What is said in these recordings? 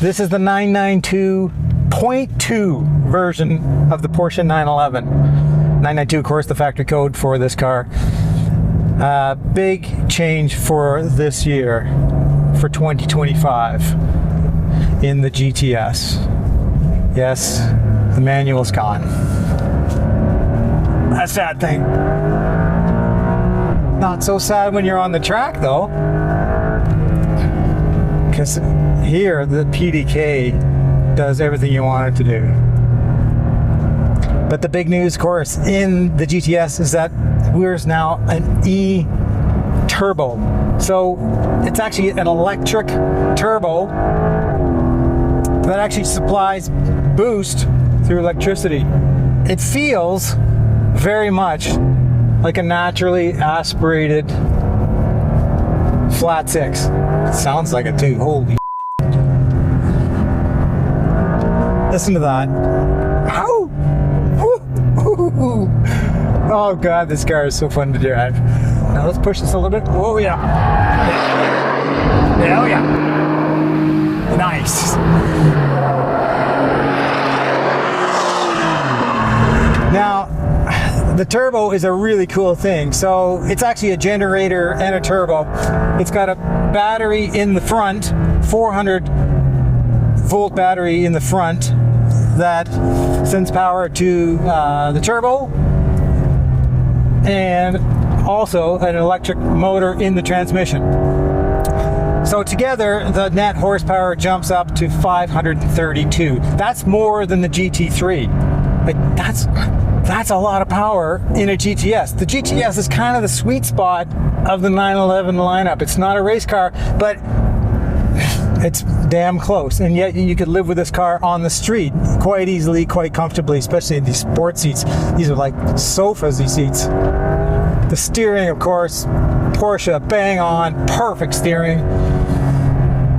This is the 992.2 version of the Porsche 911. 992, of course, the factory code for this car. Big change for this year, for 2025, in the GTS. Yes, the manual's gone. That's a sad thing. Not so sad when you're on the track, though, because here the PDK does everything you want it to do. But the big news, of course, in the GTS is that we're now an E-turbo. So it's actually an electric turbo that actually supplies boost through electricity. It feels very much like a naturally aspirated flat six. It sounds like it too. Holy listen to that. Ow! Oh god, this car is so fun to drive. Now let's push this a little bit. Oh yeah. Oh yeah. Nice. Now, the turbo is a really cool thing. So it's actually a generator and a turbo. It's got a battery in the front, 400 volt battery in the front that sends power to the turbo, and also an electric motor in the transmission. So together, the net horsepower jumps up to 532. That's more than the GT3. Like, that's a lot of power in a GTS. The GTS is kind of the sweet spot of the 911 lineup. It's not a race car, but it's damn close. And yet you could live with this car on the street quite easily, quite comfortably, especially in these sport seats. These are like sofas, these seats. The steering, of course, Porsche, bang on, perfect steering.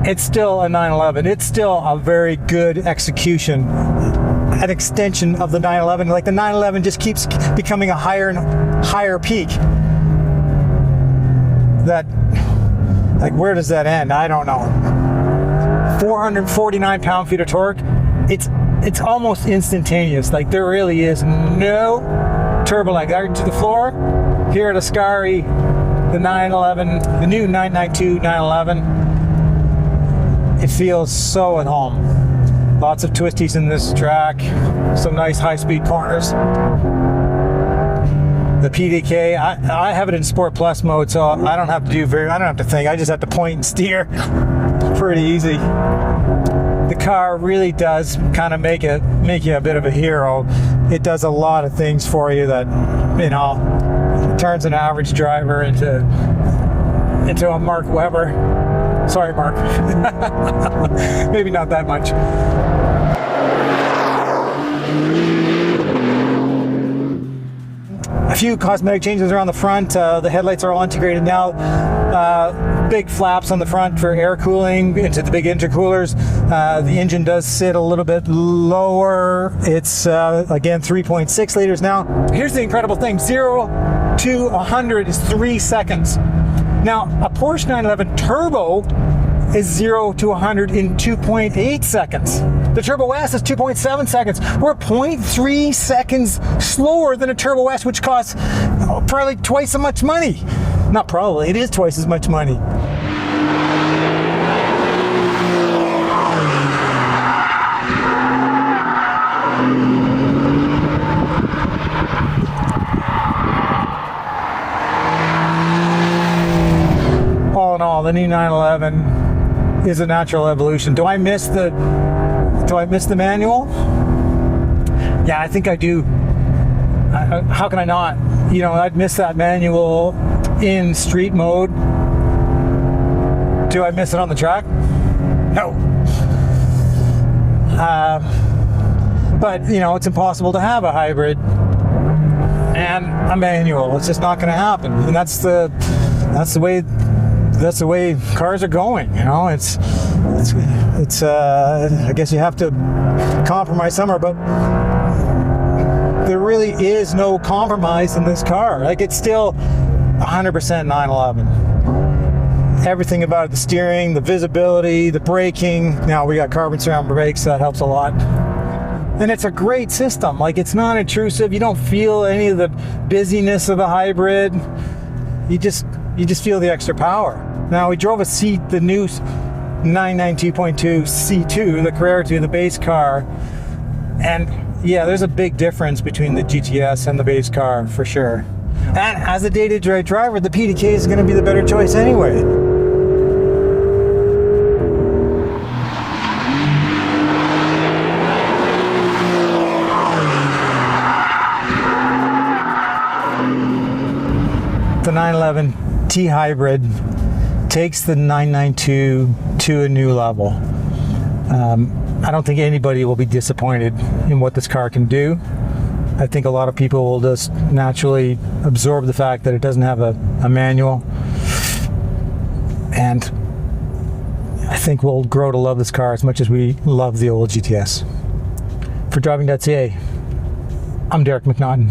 It's still a 911. It's still a very good execution. An extension of the 911. Like the 911 just keeps becoming a higher and higher peak. That, like, where does that end? I don't know. 449 pound-feet of torque. It's almost instantaneous. Like, there really is no turbo lag. Right to the floor. Here at Ascari, the 911, the new 992 911. It feels so at home. Lots of twisties in this track, some nice high-speed corners. The PDK, I have it in Sport Plus mode, so I don't have to think. I just have to point and steer. It's pretty easy. The car really does kind of make you a bit of a hero. It does a lot of things for you that, you know, turns an average driver into a Mark Webber. Sorry, Mark. Maybe not that much. A few cosmetic changes around the front. The headlights are all integrated now. Big flaps on the front for air cooling into the big intercoolers. The engine does sit a little bit lower. It's again 3.6 liters now. Here's the incredible thing: 0 to 100 is 3 seconds. Now, a Porsche 911 Turbo is 0 to 100 in 2.8 seconds. The Turbo S is 2.7 seconds. We're 0.3 seconds slower than a Turbo S, which costs probably twice as much money. Not probably, it is twice as much money. All in all, the new 911 is a natural evolution. Do I miss the manual? Yeah, I think I do. How can I not? You know, I'd miss that manual in street mode. Do I miss it on the track? No. But you know, it's impossible to have a hybrid and a manual. It's just not going to happen, and that's the way cars are going. You know, it's I guess you have to compromise somewhere, but there really is no compromise in this car. Like, it's still 100% 911. everything about it, the steering, the visibility, the braking. Now we got carbon ceramic brakes, so that helps a lot. And it's a great system. Like, it's not intrusive. You don't feel any of the busyness of the hybrid. You just feel the extra power. Now we drove the new 992.2 C2, the Carrera 2, the base car, and yeah, there's a big difference between the GTS and the base car for sure. And as a day-to-day driver, the PDK is going to be the better choice anyway. The 911 T Hybrid takes the 992 to a new level. I don't think anybody will be disappointed in what this car can do. I think a lot of people will just naturally absorb the fact that it doesn't have a manual. And I think we'll grow to love this car as much as we love the old GTS. For Driving.ca, I'm Derek McNaughton.